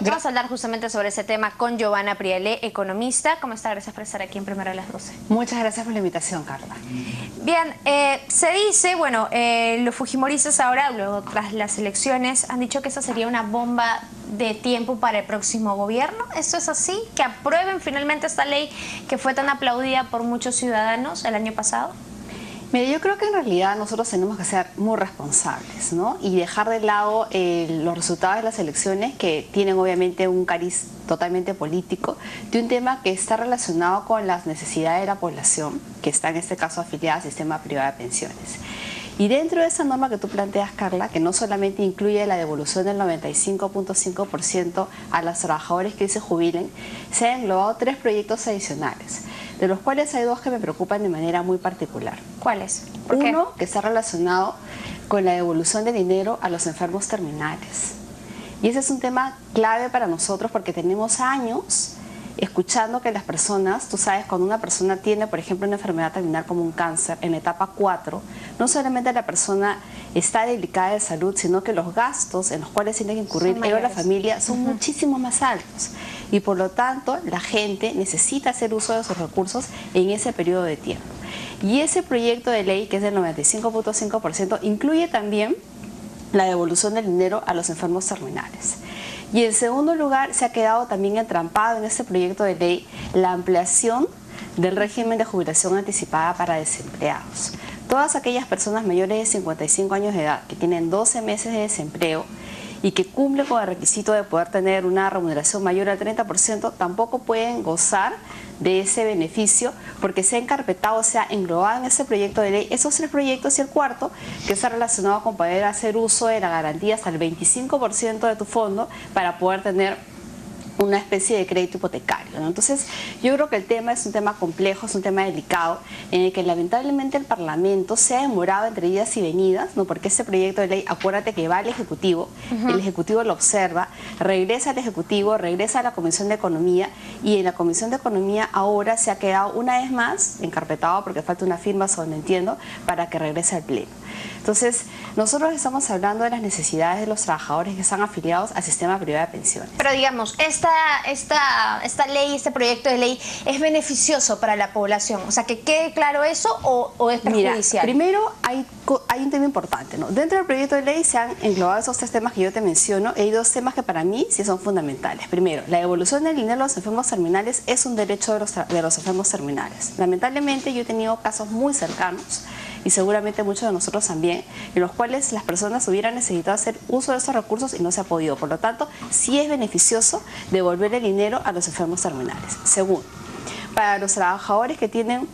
Vamos a hablar justamente sobre ese tema con Giovanna Prielé, economista. ¿Cómo está? Gracias por estar aquí en Primero a las 12. Muchas gracias por la invitación, Carla. Bien, se dice, bueno, los fujimoristas ahora, luego tras las elecciones, han dicho que esa sería una bomba de tiempo para el próximo gobierno. ¿Esto es así? ¿Que aprueben finalmente esta ley que fue tan aplaudida por muchos ciudadanos el año pasado? Mira, yo creo que en realidad nosotros tenemos que ser muy responsables, ¿no? Y dejar de lado los resultados de las elecciones, que tienen obviamente un cariz totalmente político, de un tema que está relacionado con las necesidades de la población, que está en este caso afiliada al sistema privado de pensiones. Y dentro de esa norma que tú planteas, Carla, que no solamente incluye la devolución del 95.5% a los trabajadores que se jubilen, se han englobado 3 proyectos adicionales, de los cuales hay 2 que me preocupan de manera muy particular. ¿Cuáles? Uno, que está relacionado con la devolución de dinero a los enfermos terminales. Y ese es un tema clave para nosotros porque tenemos años escuchando que las personas, tú sabes, cuando una persona tiene, por ejemplo, una enfermedad terminal como un cáncer en etapa 4, no solamente la persona está delicada de salud, sino que los gastos en los cuales tiene que incurrir ellos o la familia son muchísimo más altos. Y por lo tanto, la gente necesita hacer uso de sus recursos en ese periodo de tiempo. Y ese proyecto de ley, que es del 95.5%, incluye también la devolución del dinero a los enfermos terminales. Y en segundo lugar, se ha quedado también entrampado en este proyecto de ley la ampliación del régimen de jubilación anticipada para desempleados. Todas aquellas personas mayores de 55 años de edad que tienen 12 meses de desempleo y que cumplen con el requisito de poder tener una remuneración mayor al 30%, tampoco pueden gozar de ese beneficio porque se ha encarpetado, se ha englobado en ese proyecto de ley esos 3 proyectos y el cuarto, que está relacionado con poder hacer uso de la garantía hasta el 25% de tu fondo para poder tener una especie de crédito hipotecario, ¿no? Entonces, yo creo que el tema es un tema complejo, es un tema delicado, en el que lamentablemente el Parlamento se ha demorado entre idas y venidas, ¿no? Porque ese proyecto de ley, acuérdate que va al Ejecutivo, el Ejecutivo lo observa, regresa al Ejecutivo, regresa a la Comisión de Economía, y en la Comisión de Economía ahora se ha quedado una vez más encarpetado, porque falta una firma, según entiendo, para que regrese al Pleno. Entonces, nosotros estamos hablando de las necesidades de los trabajadores que están afiliados al sistema privado de pensiones. Pero digamos, esta ley, este proyecto de ley es beneficioso para la población. O sea, que quede claro eso o es perjudicial. Mira, primero hay un tema importante, ¿no? Dentro del proyecto de ley se han englobado esos 3 temas que yo te menciono. Hay 2 temas que para mí sí son fundamentales. Primero, la devolución del dinero a los enfermos terminales es un derecho de los enfermos terminales. Lamentablemente yo he tenido casos muy cercanos, y seguramente muchos de nosotros también, en los cuales las personas hubieran necesitado hacer uso de esos recursos y no se ha podido. Por lo tanto, sí es beneficioso devolver el dinero a los enfermos terminales. Segundo, para los trabajadores que tienen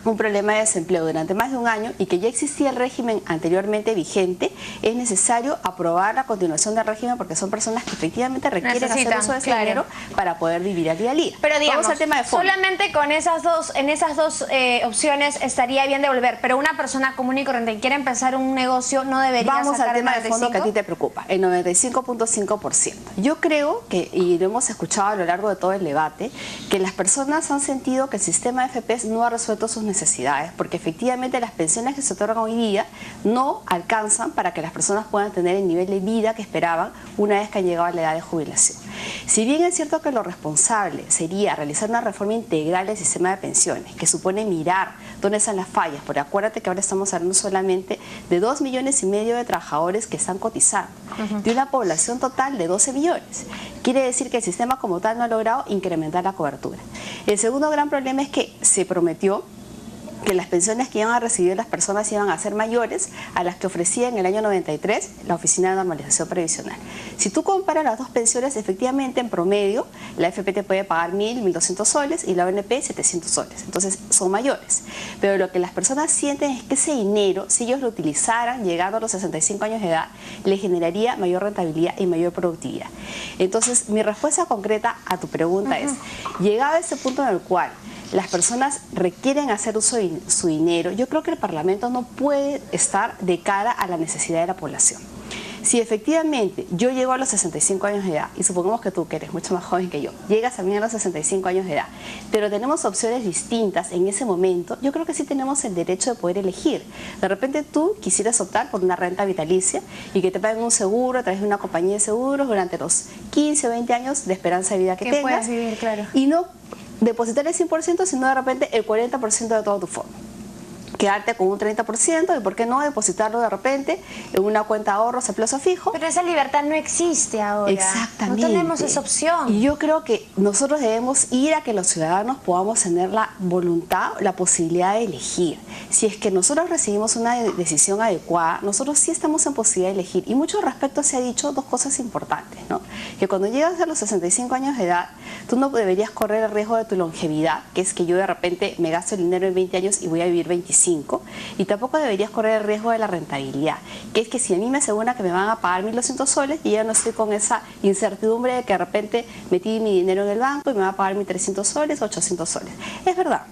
un problema de desempleo durante más de un año y que ya existía el régimen anteriormente vigente, es necesario aprobar la continuación del régimen porque son personas que efectivamente requieren hacer uso de ese dinero para poder vivir al día a día. Pero digamos, vamos al tema de fondo. Solamente con esas dos opciones estaría bien devolver, pero una persona común y corriente que quiere empezar un negocio no debería Vamos sacar al tema el de fondo que a ti te preocupa, el 95.5%. Yo creo que, y lo hemos escuchado a lo largo de todo el debate, que las personas han sentido que el sistema de FPs no ha resuelto sus necesidades, porque efectivamente las pensiones que se otorgan hoy día no alcanzan para que las personas puedan tener el nivel de vida que esperaban una vez que han llegado a la edad de jubilación. Si bien es cierto que lo responsable sería realizar una reforma integral del sistema de pensiones, que supone mirar dónde están las fallas, porque acuérdate que ahora estamos hablando solamente de 2,5 millones de trabajadores que están cotizando, de una población total de 12 millones. Quiere decir que el sistema como tal no ha logrado incrementar la cobertura. El segundo gran problema es que se prometió que las pensiones que iban a recibir las personas iban a ser mayores a las que ofrecía en el año 93 la Oficina de Normalización Previsional. Si tú comparas las 2 pensiones, efectivamente en promedio la AFP te puede pagar 1.000, 1.200 soles y la ONP 700 soles, entonces son mayores. Pero lo que las personas sienten es que ese dinero, si ellos lo utilizaran llegando a los 65 años de edad, le generaría mayor rentabilidad y mayor productividad. Entonces mi respuesta concreta a tu pregunta es, llegado a ese punto en el cual las personas requieren hacer uso de su dinero, yo creo que el Parlamento no puede estar de cara a la necesidad de la población. Si efectivamente yo llego a los 65 años de edad, y supongamos que tú, que eres mucho más joven que yo, llegas también a los 65 años de edad, pero tenemos opciones distintas en ese momento, yo creo que sí tenemos el derecho de poder elegir. De repente tú quisieras optar por una renta vitalicia y que te paguen un seguro a través de una compañía de seguros durante los 15 o 20 años de esperanza de vida que tengas. Puedas vivir, claro. Y no depositar el 100%, sino de repente el 40% de todo tu fondo. Quedarte con un 30% y por qué no depositarlo de repente en una cuenta de ahorros a plazo fijo. Pero esa libertad no existe ahora. Exactamente. No tenemos esa opción. Y yo creo que nosotros debemos ir a que los ciudadanos podamos tener la voluntad, la posibilidad de elegir. Si es que nosotros recibimos una decisión adecuada, nosotros sí estamos en posibilidad de elegir. Y mucho al respecto se ha dicho dos cosas importantes, ¿no? Que cuando llegas a los 65 años de edad, tú no deberías correr el riesgo de tu longevidad, que es que yo de repente me gasto el dinero en 20 años y voy a vivir 25. Y tampoco deberías correr el riesgo de la rentabilidad, que es que si a mí me aseguran que me van a pagar 1.200 soles y ya no estoy con esa incertidumbre de que de repente metí mi dinero en el banco y me va a pagar 1.300 soles, 800 soles. Es verdad.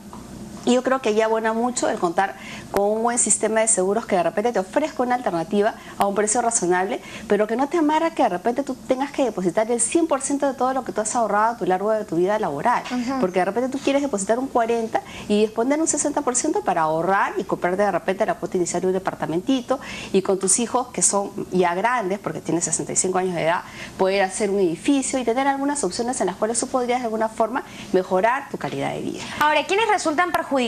Y yo creo que ya abona mucho el contar con un buen sistema de seguros que de repente te ofrezca una alternativa a un precio razonable, pero que no te amarra que de repente tú tengas que depositar el 100% de todo lo que tú has ahorrado a lo largo de tu vida laboral. Porque de repente tú quieres depositar un 40% y disponer un 60% para ahorrar y comprarte de repente la cuota inicial de un departamentito y con tus hijos que son ya grandes, porque tienes 65 años de edad, poder hacer un edificio y tener algunas opciones en las cuales tú podrías de alguna forma mejorar tu calidad de vida. Ahora, ¿quiénes resultan perjudicados?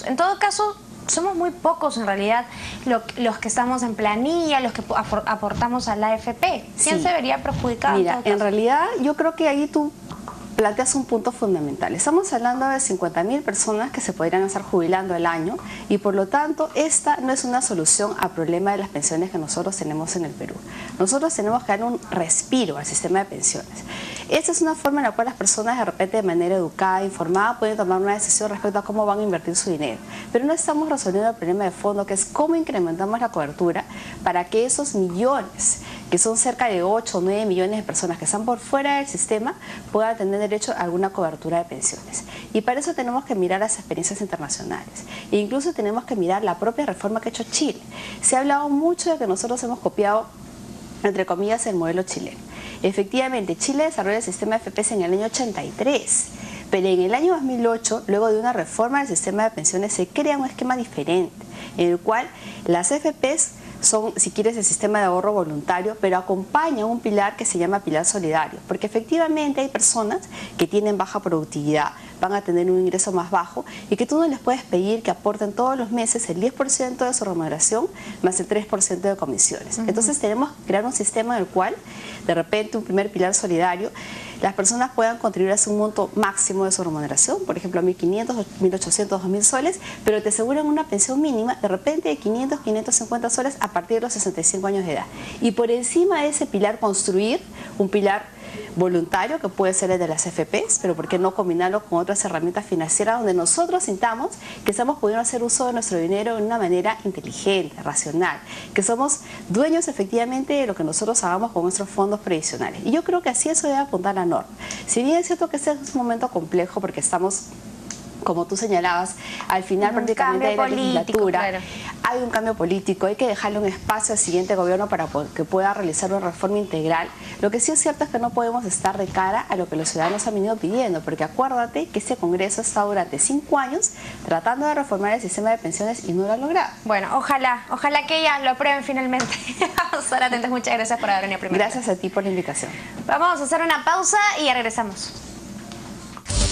En todo caso, somos muy pocos en realidad los que estamos en planilla, los que aportamos a la AFP. ¿Quién se vería perjudicado? Mira, en realidad yo creo que ahí tú planteas un punto fundamental. Estamos hablando de 50.000 personas que se podrían estar jubilando al año y por lo tanto esta no es una solución al problema de las pensiones que nosotros tenemos en el Perú. Nosotros tenemos que dar un respiro al sistema de pensiones. Esta es una forma en la cual las personas de repente de manera educada, informada, pueden tomar una decisión respecto a cómo van a invertir su dinero. Pero no estamos resolviendo el problema de fondo, que es cómo incrementamos la cobertura para que esos millones, que son cerca de 8 o 9 millones de personas que están por fuera del sistema, puedan tener derecho a alguna cobertura de pensiones. Y para eso tenemos que mirar las experiencias internacionales. E incluso tenemos que mirar la propia reforma que ha hecho Chile. Se ha hablado mucho de que nosotros hemos copiado, entre comillas, el modelo chileno. Efectivamente, Chile desarrolló el sistema de AFPs en el año 83, pero en el año 2008, luego de una reforma del sistema de pensiones, se crea un esquema diferente, en el cual las AFPs son, si quieres, el sistema de ahorro voluntario, pero acompaña un pilar que se llama pilar solidario, porque efectivamente hay personas que tienen baja productividad, van a tener un ingreso más bajo y que tú no les puedes pedir que aporten todos los meses el 10% de su remuneración más el 3% de comisiones. Entonces tenemos que crear un sistema en el cual de repente un primer pilar solidario, las personas puedan contribuir a un monto máximo de su remuneración, por ejemplo 1.500, 1.800, 2.000 soles, pero te aseguran una pensión mínima de repente de 500, 550 soles a partir de los 65 años de edad. Y por encima de ese pilar construir un pilar voluntario, que puede ser el de las AFPs, pero ¿por qué no combinarlo con otras herramientas financieras donde nosotros sintamos que estamos pudiendo hacer uso de nuestro dinero de una manera inteligente, racional, que somos dueños efectivamente de lo que nosotros hagamos con nuestros fondos previsionales? Y yo creo que así eso debe apuntar la norma. Si bien es cierto que este es un momento complejo porque estamos, como tú señalabas, al final prácticamente de la legislatura, claro, hay un cambio político, hay que dejarle un espacio al siguiente gobierno para que pueda realizar una reforma integral. Lo que sí es cierto es que no podemos estar de cara a lo que los ciudadanos han venido pidiendo, porque acuérdate que este Congreso ha estado durante 5 años tratando de reformar el sistema de pensiones y no lo ha logrado. Bueno, ojalá que ya lo aprueben finalmente. Vamos a estar atentos. Muchas gracias por haber venido primero. Gracias a ti por la invitación. Vamos a hacer una pausa y ya regresamos.